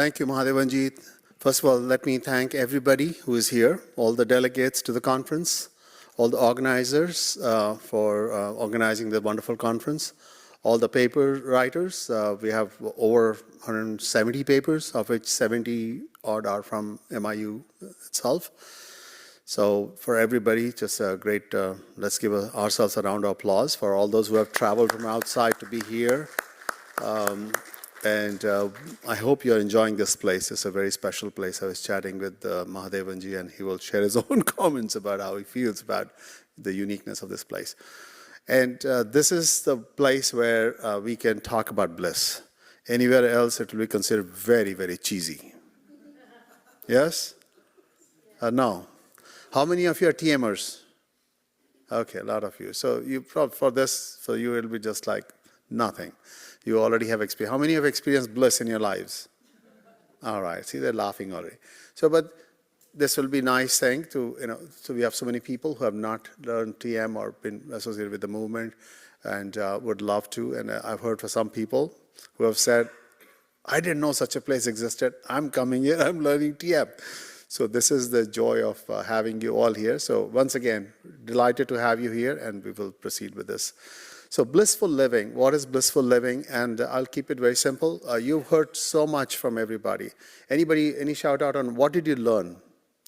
Thank you, Mahadevanji. First of all, let me thank everybody who is here, all the delegates to the conference, all the organizers for organizing the wonderful conference, all the paper writers. We have over 170 papers, of which 70 odd are from MIU itself. So for everybody, just a great, let's give ourselves a round of applause for all those who have traveled from outside to be here. And I hope you're enjoying this place. It's a very special place. I was chatting with Mahadevanji, and he will share his own comments about how he feels about the uniqueness of this place. And this is the place where we can talk about bliss. Anywhere else, it will be considered very, very cheesy. Yes? No. How many of you are TMers? Okay, a lot of you. So you for this, for you, it will be just like nothing. You already have experience. How many have experienced bliss in your lives? All right. See, they're laughing already. So, but this will be a nice thing to, so we have so many people who have not learned TM or been associated with the movement and would love to. And I've heard from some people who have said, I didn't know such a place existed. I'm coming here. I'm learning TM. So this is the joy of having you all here. So once again, delighted to have you here, and we will proceed with this. So blissful living, what is blissful living? And I'll keep it very simple. You've heard so much from everybody. Anybody, any shout out on what did you learn?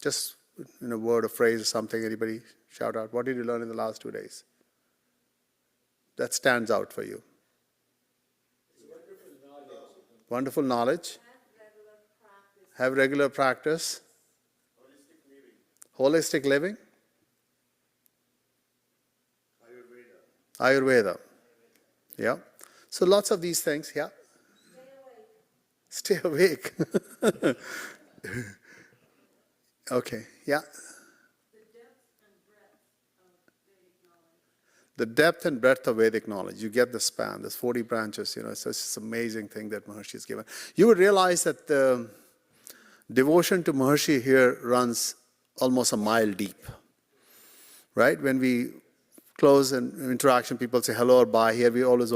Just in a word, a phrase or something, anybody shout out. What did you learn in the last 2 days? That stands out for you. Wonderful knowledge. Wonderful knowledge. Have regular practice. Holistic living. Ayurveda. Yeah. So lots of these things, yeah. Stay awake. Okay, yeah. The depth and breadth of Vedic knowledge. You get the span. There's 40 branches, it's just an amazing thing that Maharishi has given. You would realize that the devotion to Maharishi here runs almost a mile deep, right? When we close an interaction, people say hello or bye. Here we always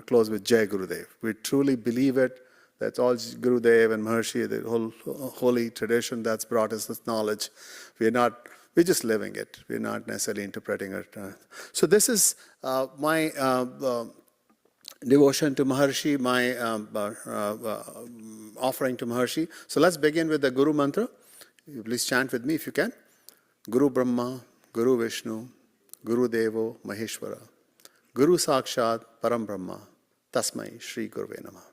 close with Jai Gurudev. We truly believe it. That's all Gurudev and Maharishi, the whole holy tradition that's brought us this knowledge. We're just living it. We're not necessarily interpreting it. So this is my devotion to Maharishi, my offering to Maharishi. So let's begin with the Guru mantra. You please chant with me if you can. Guru Brahma, Guru Vishnu, Guru Devo Maheshwara, Guru Sakshat Param Brahma, Tasmai Shri Guruve Namah.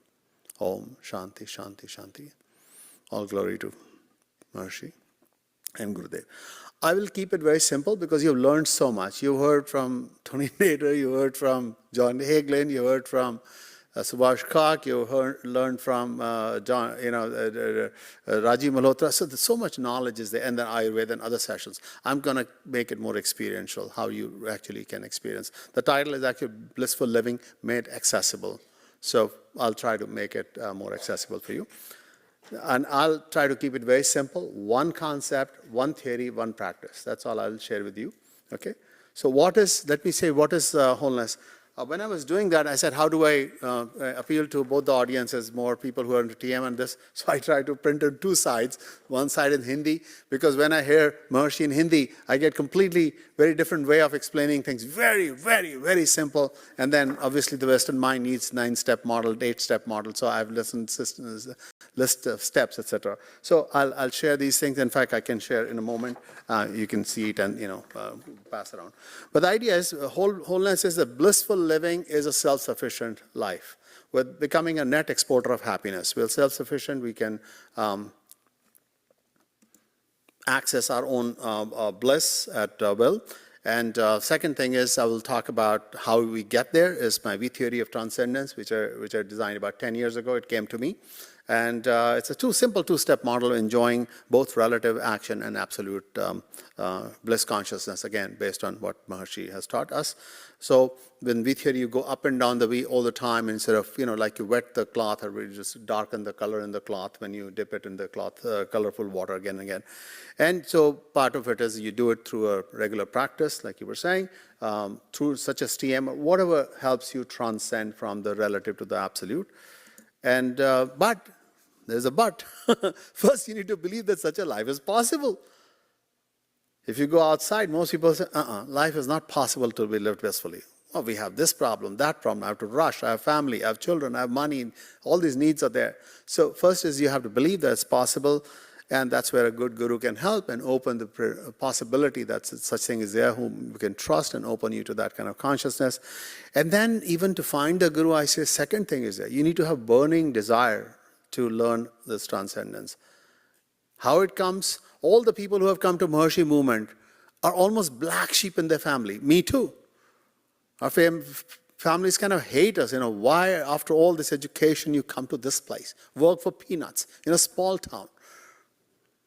Om Shanti Shanti Shanti. All glory to Maharishi and Gurudev. I will keep it very simple because you've learned so much. You heard from Tony Nader, you heard from John Hagelin, you heard from Subhash Kak, you learned from Rajiv Malhotra. So there's so much knowledge is there, and then Ayurveda and other sessions. I'm going to make it more experiential, how you actually can experience. The title is actually Blissful Living Made Accessible. So I'll try to make it more accessible for you. And I'll try to keep it very simple. One concept, one theory, one practice. That's all I'll share with you. Okay? So what is wholeness? When I was doing that, I said, how do I appeal to both the audiences, more people who are into TM and this? So I tried to print out 2 sides, one side in Hindi, because when I hear Maharishi in Hindi, I get completely very different way of explaining things. Very, very, very simple. And then obviously the Western mind needs 9-step model, 8-step model. So I've listened systems, list of steps, etc. So I'll share these things. In fact, I can share in a moment. You can see it and pass around. But the idea is wholeness is a blissful living is a self-sufficient life. We're becoming a net exporter of happiness. We're self-sufficient. We can access our own bliss at will. And second thing is I will talk about how we get there is my V theory of transcendence, which I designed about 10 years ago. It came to me. And it's a simple 2-step model enjoying both relative action and absolute bliss consciousness, again, based on what Maharishi has taught us. So in V theory, you go up and down the V all the time instead of, like you wet the cloth or you just darken the color in the cloth when you dip it in the cloth, colorful water again and again. And so part of it is you do it through a regular practice, like you were saying, through such as TM, or whatever helps you transcend from the relative to the absolute. And but There's a but. First, you need to believe that such a life is possible. If you go outside, most people say, life is not possible to be lived blissfully. Oh, we have this problem, that problem, I have to rush, I have family, I have children, I have money, all these needs are there. So first is you have to believe that it's possible, and that's where a good guru can help and open the possibility that such thing is there, whom you can trust and open you to that kind of consciousness. And then even to find the guru, I say second thing is that you need to have burning desire to learn this transcendence. How it comes, all the people who have come to Maharishi movement are almost black sheep in their family. Me too. Our families kind of hate us. Why after all this education you come to this place, work for peanuts in a small town.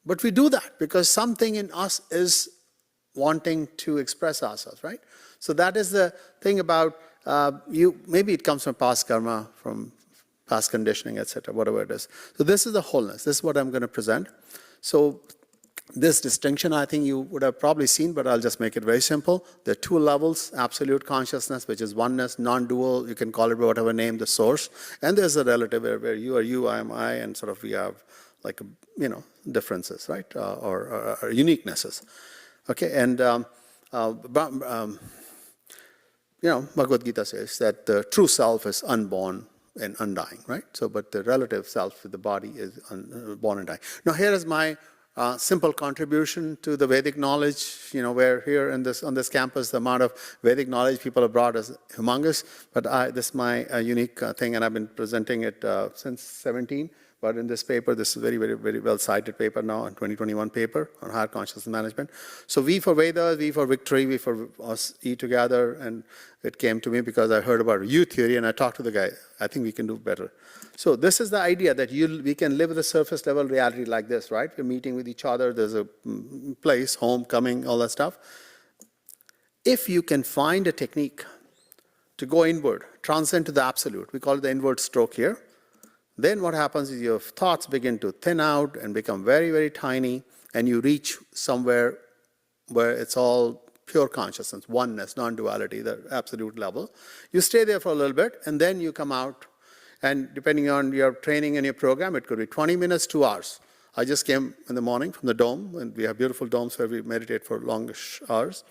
But we do that because something in us is wanting to express ourselves, right? So that is the thing about you. Maybe it comes from past karma, from past conditioning, etc., whatever it is. So this is the wholeness. This is what I'm going to present. So this distinction, I think you would have probably seen, but I'll just make it very simple. There are two levels: absolute consciousness, which is oneness, non-dual. You can call it by whatever name, the source. And there's a relative where you are you, I am I, and sort of we have like, differences, right? Or uniquenesses. Okay, and Bhagavad Gita says that the true self is unborn and undying, right? So, but the relative self, the body, is born and dying. Now, here is my simple contribution to the Vedic knowledge. Where here on this campus, the amount of Vedic knowledge people have brought is humongous. But this is my unique thing, and I've been presenting it since 17. But in this paper, this is very, very, very well-cited paper now, a 2021 paper on higher consciousness management. So V for Vedas, V for victory, V for us, E together. And it came to me because I heard about U theory, and I talked to the guy. I think we can do better. So this is the idea that we can live with a surface level reality like this, right? We're meeting with each other. There's a place, homecoming, all that stuff. If you can find a technique to go inward, transcend to the absolute, we call it the inward stroke here, then what happens is your thoughts begin to thin out and become very, very tiny, and you reach somewhere where it's all pure consciousness, oneness, non-duality, the absolute level. You stay there for a little bit, and then you come out, and depending on your training and your program, it could be 20 minutes, 2 hours. I just came in the morning from the dome, and we have beautiful domes where we meditate for longish hours.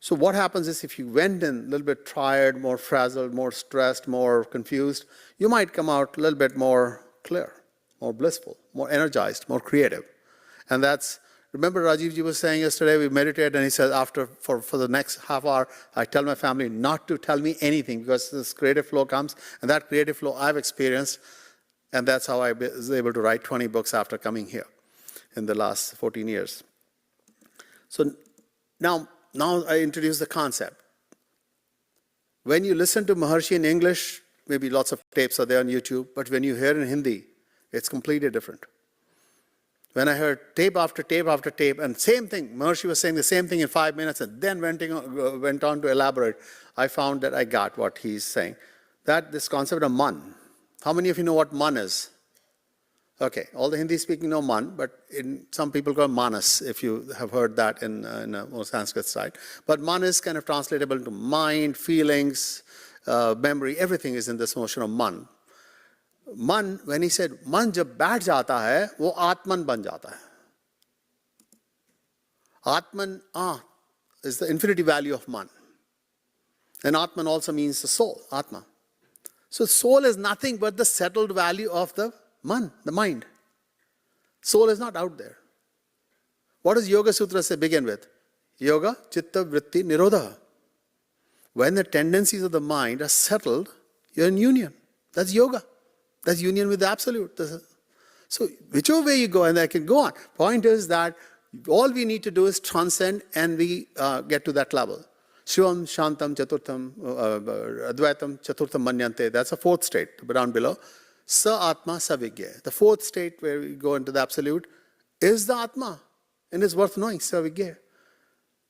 So what happens is if you went in a little bit tired, more frazzled, more stressed, more confused, you might come out a little bit more clear, more blissful, more energized, more creative. And that's, remember Rajivji was saying yesterday, we meditated, and he said for the next half hour, I tell my family not to tell me anything because this creative flow comes, and that creative flow I've experienced, and that's how I was able to write 20 books after coming here in the last 14 years. So now I introduce the concept. When you listen to Maharishi in English, maybe lots of tapes are there on YouTube, but when you hear in Hindi, it's completely different. When I heard tape after tape after tape, and same thing, Maharishi was saying the same thing in 5 minutes, and then went on to elaborate, I found that I got what he's saying. That this concept of man. How many of you know what man is? Okay, all the Hindi-speaking know man, but some people call it manas, if you have heard that in a Sanskrit side. But man is kind of translatable into mind, feelings, memory, everything is in this notion of man. Man, when he said, man jab baith jata hai, wo atman ban jata hai. Atman, is the infinity value of man. And atman also means the soul, atma. So soul is nothing but the settled value of the man, the mind. Soul is not out there. What does Yoga Sutra say begin with? Yoga, Chitta, Vritti, Nirodha. When the tendencies of the mind are settled, you're in union. That's yoga. That's union with the absolute. So whichever way you go, and I can go on. Point is that all we need to do is transcend, and we get to that level. Shivam, Shantam, Chaturtham, Advaitam, Chaturtham Manyante. That's a fourth state, down below. Sa Atma Savigya. The fourth state where we go into the absolute is the Atma. And it's worth knowing, Savigya.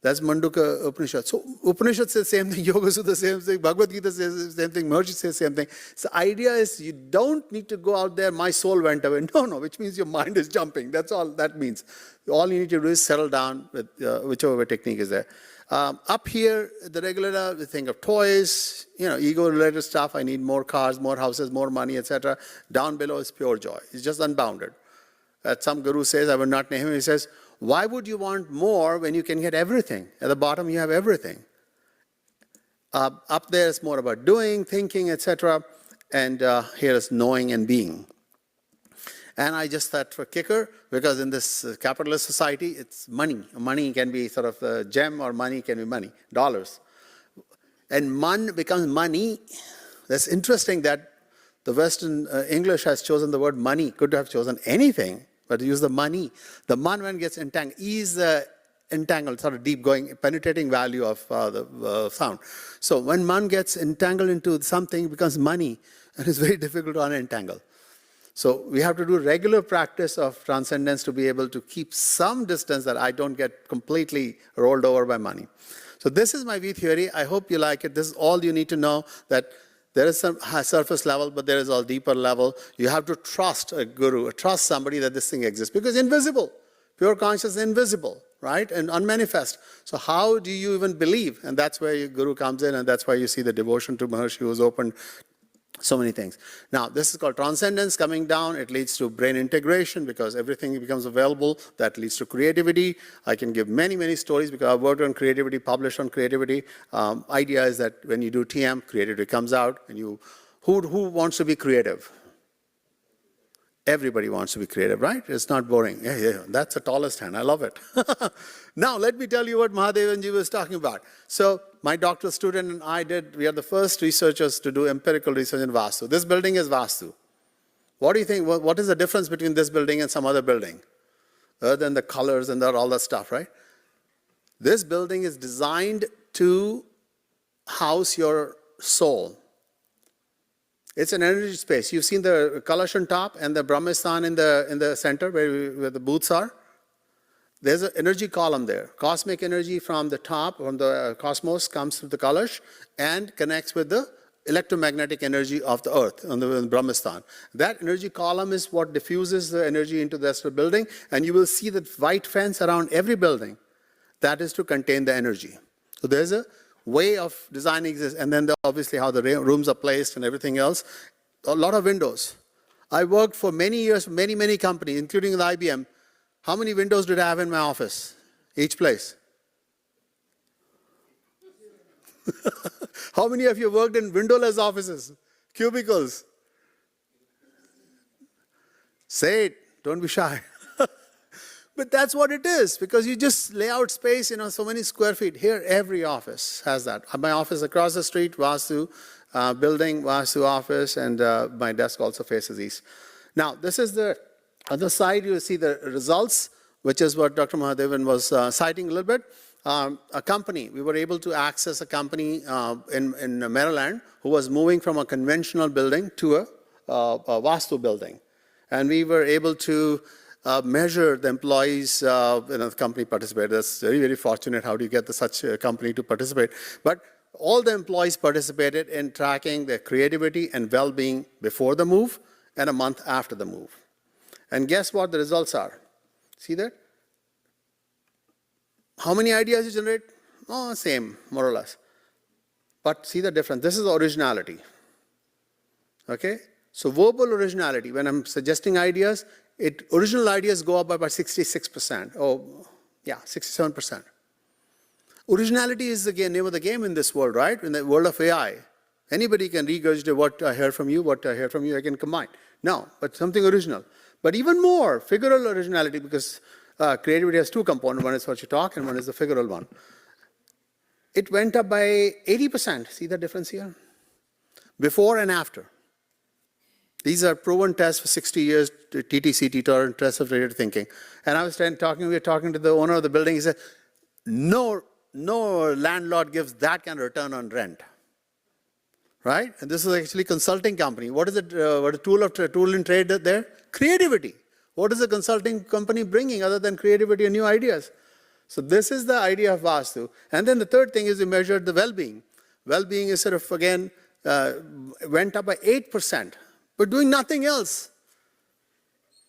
That's Mandukya Upanishad. So Upanishad says the same thing, Yoga Sutra says the same thing, Bhagavad Gita says the same thing, Maharishi says the same thing. So the idea is you don't need to go out there, my soul went away. No, which means your mind is jumping. That's all that means. All you need to do is settle down with whichever technique is there. Up here, the regulator, we think of toys, ego-related stuff. I need more cars, more houses, more money, etc. Down below is pure joy. It's just unbounded. Some guru says, I will not name him, he says, why would you want more when you can get everything? At the bottom, you have everything. Up there, it's more about doing, thinking, etc. And here is knowing and being. And I just thought for kicker, because in this capitalist society, it's money. Money can be sort of a gem, or money can be money, dollars. And man becomes money. That's interesting that the Western English has chosen the word money. Could have chosen anything, but use the money. The man, when gets entangled, is entangled, sort of deep going, penetrating value of the sound. So when man gets entangled into something, it becomes money, and it's very difficult to unentangle. So we have to do regular practice of transcendence to be able to keep some distance that I don't get completely rolled over by money. So this is my V theory. I hope you like it. This is all you need to know, that there is some surface level, but there is a deeper level. You have to trust a guru, trust somebody that this thing exists, because invisible. Pure consciousness is invisible, right? And unmanifest. So how do you even believe? And that's where your guru comes in, and that's why you see the devotion to Maharishi, who's opened so many things. Now, this is called transcendence coming down. It leads to brain integration, because everything becomes available. That leads to creativity. I can give many, many stories, because I've worked on creativity, published on creativity. Idea is that when you do TM, creativity comes out. And who wants to be creative? Everybody wants to be creative, right? It's not boring. Yeah, that's the tallest hand. I love it. Now, let me tell you what Mahadevanji was talking about. So, my doctoral student and I we are the first researchers to do empirical research in Vastu. This building is Vastu. What do you think? What is the difference between this building and some other building? Other than the colors and all that stuff, right? This building is designed to house your soul. It's an energy space. You've seen the Kalash on top and the Brahmastan in the center where the booths are. There's an energy column there. Cosmic energy from the top, from the cosmos, comes to the Kalash and connects with the electromagnetic energy of the earth on the Brahmastan. That energy column is what diffuses the energy into the rest of the building, and you will see the white fence around every building. That is to contain the energy. So there's a way of designing this, and then obviously how the rooms are placed and everything else. A lot of windows. I worked for many years for many companies, including the IBM. How many windows did I have in my office? Each place. How many of you worked in windowless offices? Cubicles? Say it, don't be shy. But that's what it is, because you just lay out space, so many square feet. Here, every office has that. My office across the street, Vastu building, Vastu office, and my desk also faces east. Now, this is the other side. You see the results, which is what Dr. Mahadevan was citing a little bit. A company, we were able to access a company in Maryland who was moving from a conventional building to a Vastu building. And we were able to measure the employees, the company participated. That's very fortunate. How do you get such a company to participate? But all the employees participated in tracking their creativity and well-being before the move and a month after the move. And guess what the results are? See that? How many ideas you generate? Oh, same, more or less. But see the difference. This is originality. Okay? So verbal originality, when I'm suggesting ideas, original ideas go up by about 66%. Oh, yeah, 67%. Originality is the name of the game in this world, right? In the world of AI. Anybody can regurgitate what I heard from you, I can combine. No, but something original. But even more, figural originality, because creativity has two components. One is what you talk, and one is the figural one. It went up by 80%. See the difference here? Before and after. These are proven tests for 60 years, TTC, Torrent tests of creative thinking. And I was we were talking to the owner of the building. He said, no landlord gives that kind of return on rent. Right? And this is actually a consulting company. What is it? What a tool in trade there? Creativity. What is a consulting company bringing other than creativity and new ideas? So this is the idea of Vastu. And then the third thing is we measured the well-being. Well-being is sort of, again, went up by 8%, but doing nothing else.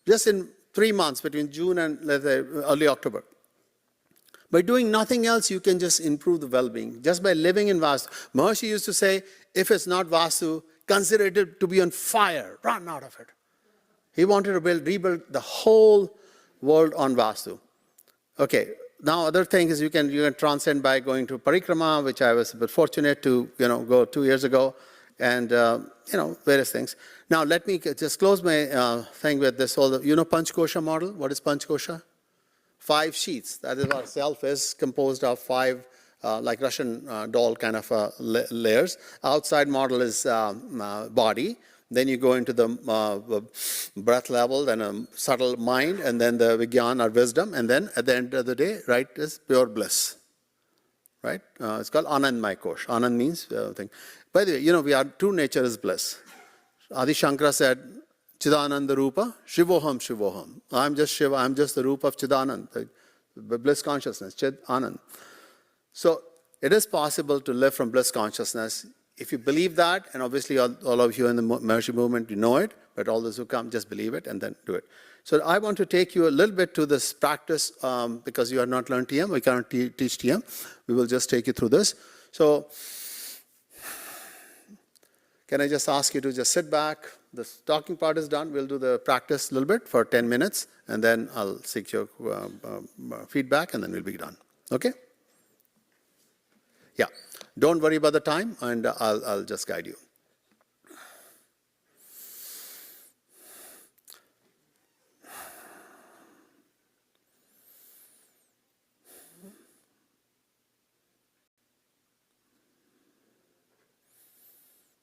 Just in 3 months, between June and, let's say, early October. By doing nothing else, you can just improve the well-being, just by living in Vastu. Maharishi used to say, if it's not Vastu, consider it to be on fire, run out of it. He wanted to rebuild the whole world on Vastu. Okay, now other thing is you can transcend by going to parikrama, which I was a bit fortunate to go 2 years ago, and various things. Now let me just close my thing with this whole, Panchkosha model. What is Panchkosha? 5 sheets. That is what self is, composed of 5, like Russian doll kind of layers. Outside model is body. Then you go into the breath level, then a subtle mind, and then the Vigyan or wisdom, and then at the end of the day, right, is pure bliss. Right? It's called Anandmaya Kosh. Anand means thing. By the way, we are true nature is bliss. Adi Shankara said, Chidananda Rupa, Shivoham Shivoham. I'm just Shiva, I'm just the Rupa of Chidanand, the bliss consciousness, Chid Anand. So it is possible to live from bliss consciousnness. If you believe that, and obviously all of you in the Maharishi movement, you know it, but all those who come, just believe it and then do it. So I want to take you a little bit to this practice because you have not learned TM. We cannot teach TM. We will just take you through this. So can I just ask you to just sit back? The talking part is done. We'll do the practice a little bit for 10 minutes, and then I'll seek your feedback, and then we'll be done. Okay? Yeah. Don't worry about the time, and I'll just guide you.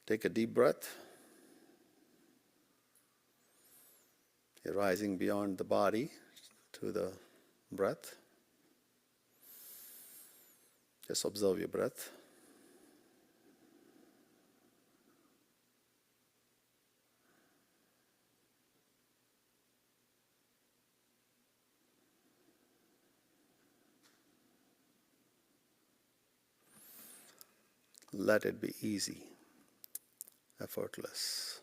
Take a deep breath. You're rising beyond the body to the breath. Just observe your breath. Let it be easy, effortless.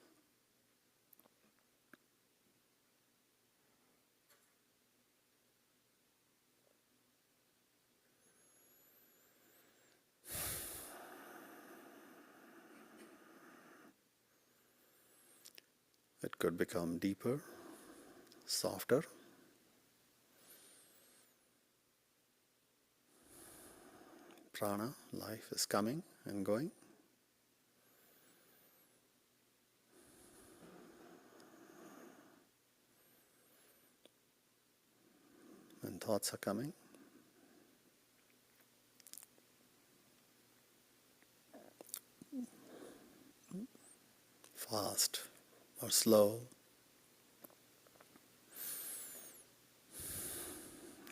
It could become deeper, softer. Prana, life is coming and going. And thoughts are coming. Fast or slow.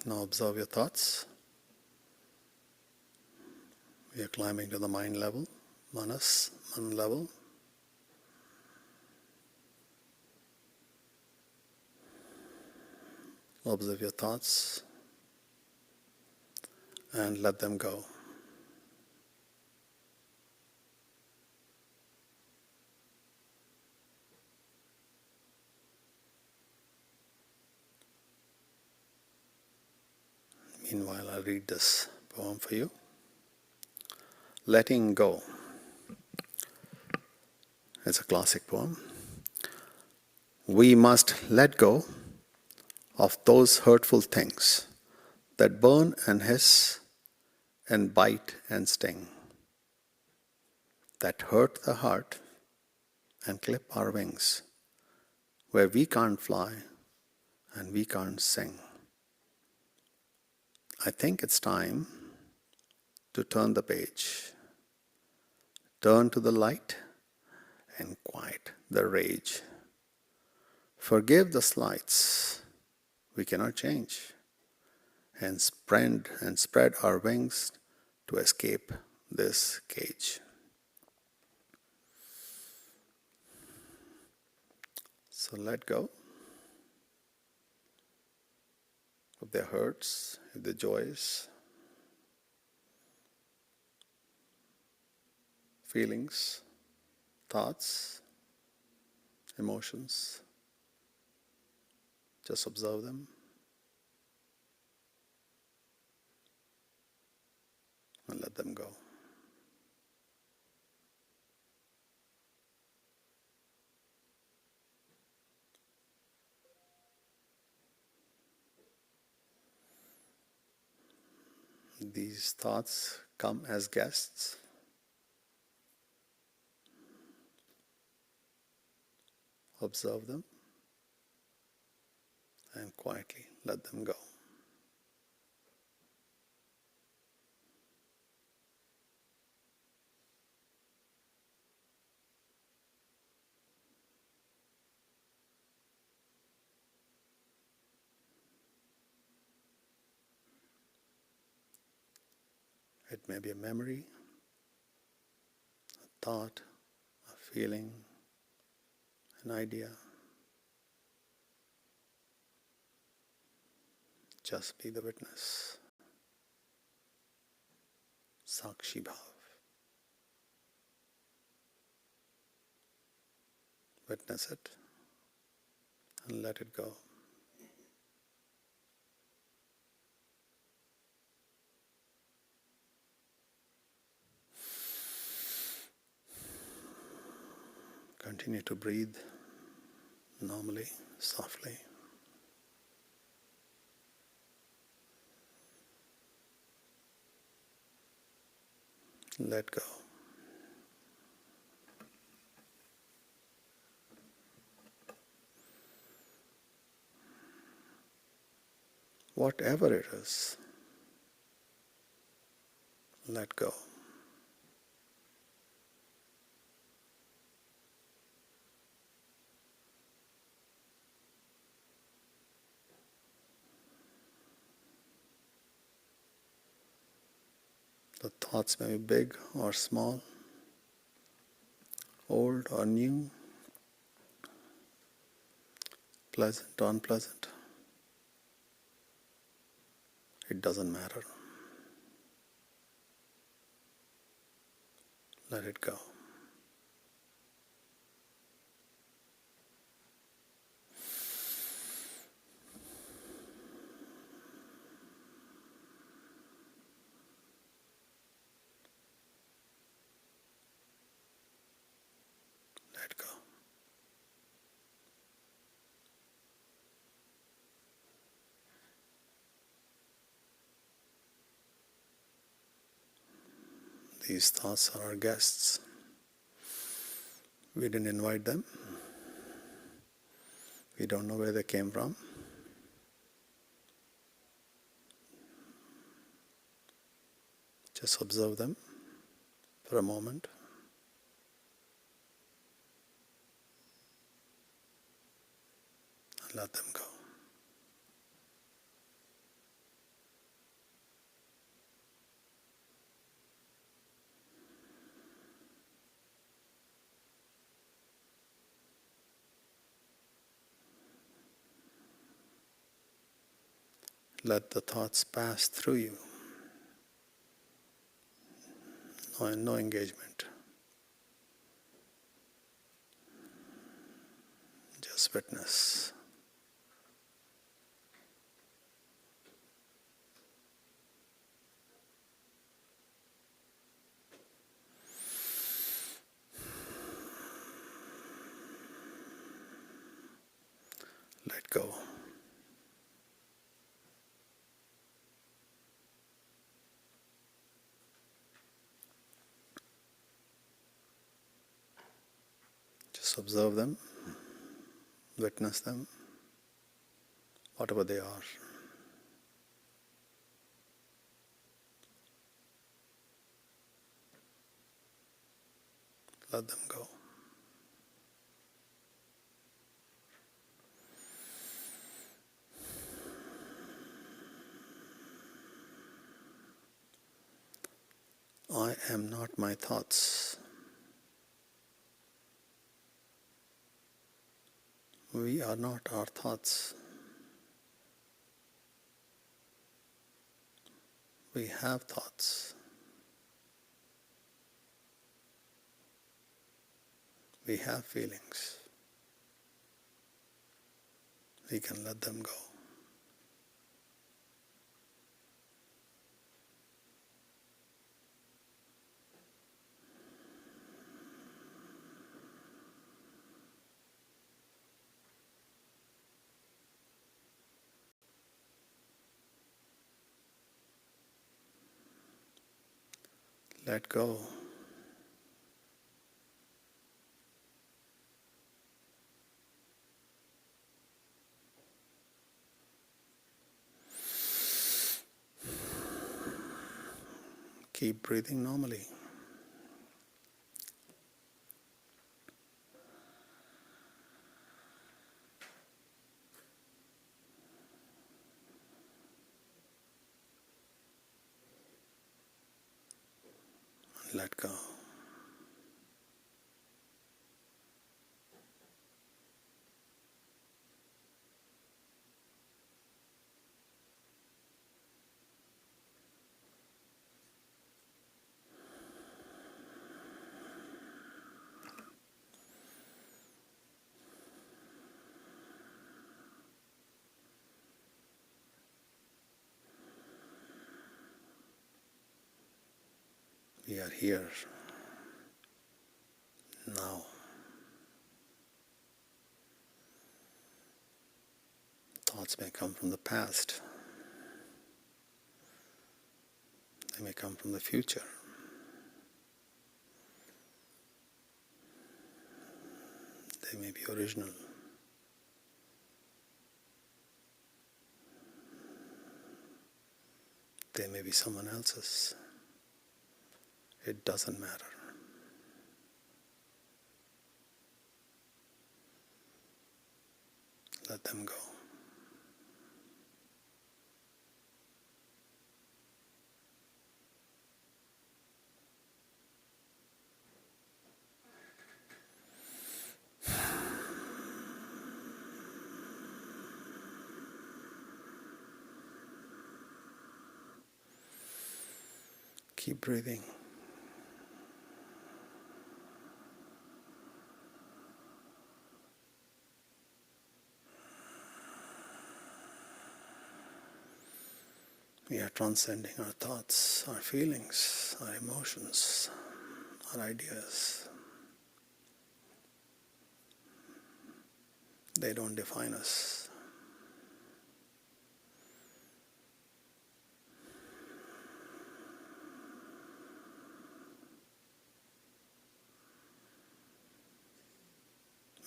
Now observe your thoughts. We are climbing to the mind level, man level. Observe your thoughts and let them go. Meanwhile, I'll read this poem for you. Letting go. It's a classic poem. We must let go of those hurtful things that burn and hiss and bite and sting, that hurt the heart and clip our wings, where we can't fly and we can't sing. I think it's time to turn the page, turn to the light and quiet the rage. Forgive the slights we cannot change, and spread our wings to escape this cage. So let go. if they're hurts, if they're joys, feelings, thoughts, emotions. Just observe them and let them go. These thoughts come as guests. Observe them and quietly let them go. It may be a memory, a thought, a feeling, an idea. Just be the witness. Sakshi Bhav. Witness it and let it go. Continue to breathe normally, softly. Let go. Whatever it is, let go. The thoughts may be big or small, old or new, pleasant or unpleasant. It doesn't matter. Let it go. Let go. These thoughts are our guests. We didn't invite them. We don't know where they came from. Just observe them for a moment. And let them go. Let the thoughts pass through you. No engagement. Just witness. Let go. Just observe them, witness them, whatever they are. Let them go. I am not my thoughts. We are not our thoughts. We have thoughts. We have feelings. We can let them go. Let go. Keep breathing normally. Let go. We are here, now. Thoughts may come from the past. They may come from the future. They may be original. They may be someone else's. It doesn't matter. Let them go. Keep breathing. We are transcending our thoughts, our feelings, our emotions, our ideas. They don't define us.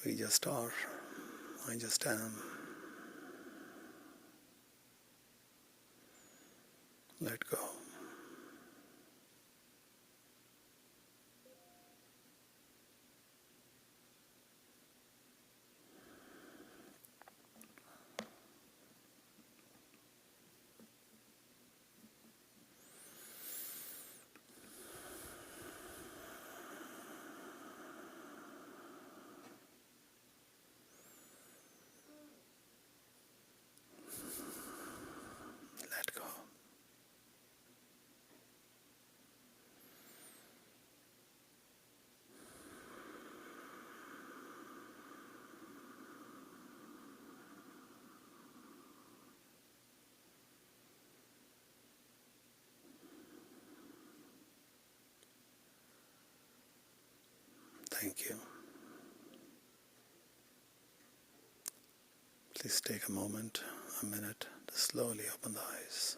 We just are. I just am. Let go. Let go. Thank you. Please take a moment, a minute, to slowly open the eyes.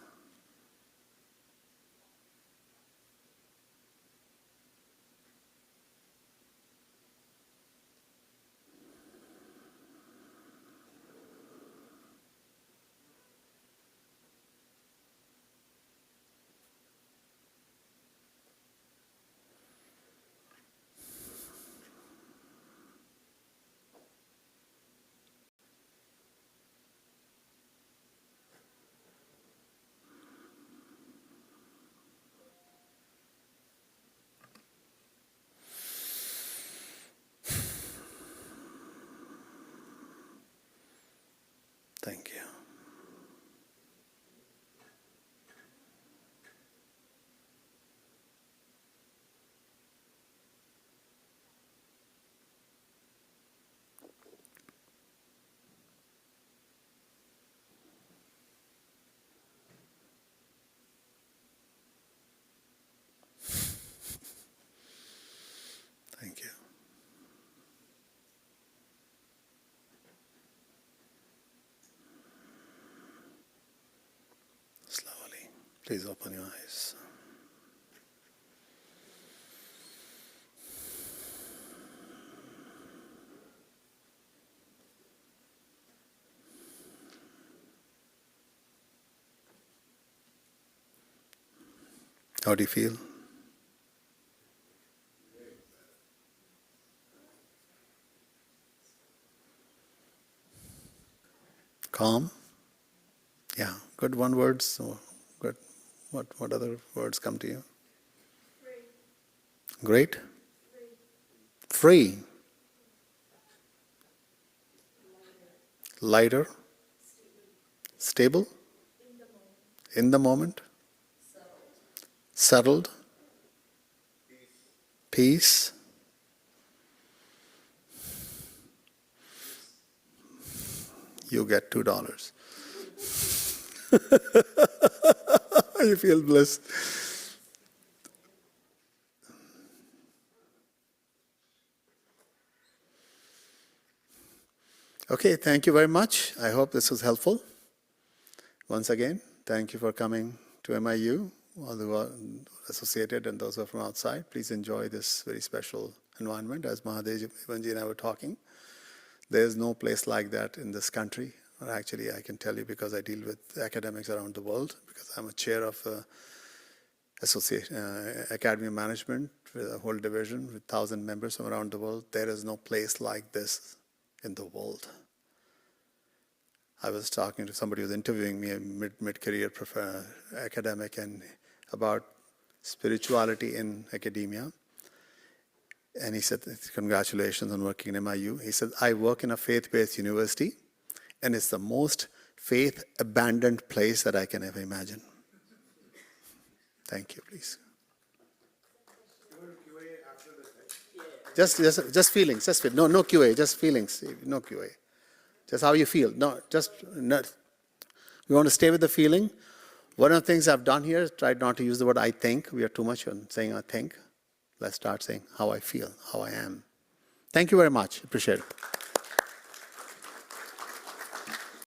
Thank you. Please open your eyes. How do you feel? Calm? Yeah, good one word. So good. What other words come to you? Great? Free? Lighter? Stable? In the moment? Settled? Peace? You get $2. You feel bliss. Okay, thank you very much. I hope this was helpful. Once again, thank you for coming to MIU, all who are associated and those who are from outside. Please enjoy this very special environment. As Mahadev, Ivanji and I were talking, there is no place like that in this country. Or actually, I can tell you because I deal with academics around the world, because I'm a chair of Academy of Management with a whole division with 1,000 members from around the world. There is no place like this in the world. I was talking to somebody who was interviewing me, a mid-career academic, and about spirituality in academia. And he said, congratulations on working in MIU. He said, I work in a faith-based university, and it's the most faith-abandoned place that I can ever imagine. Thank you, please. Just feelings, no QA, just feelings, no QA. Just how you feel. We want to stay with the feeling. One of the things I've done here is tried not to use the word I think. We are too much on saying I think. Let's start saying how I feel, how I am. Thank you very much. Appreciate it.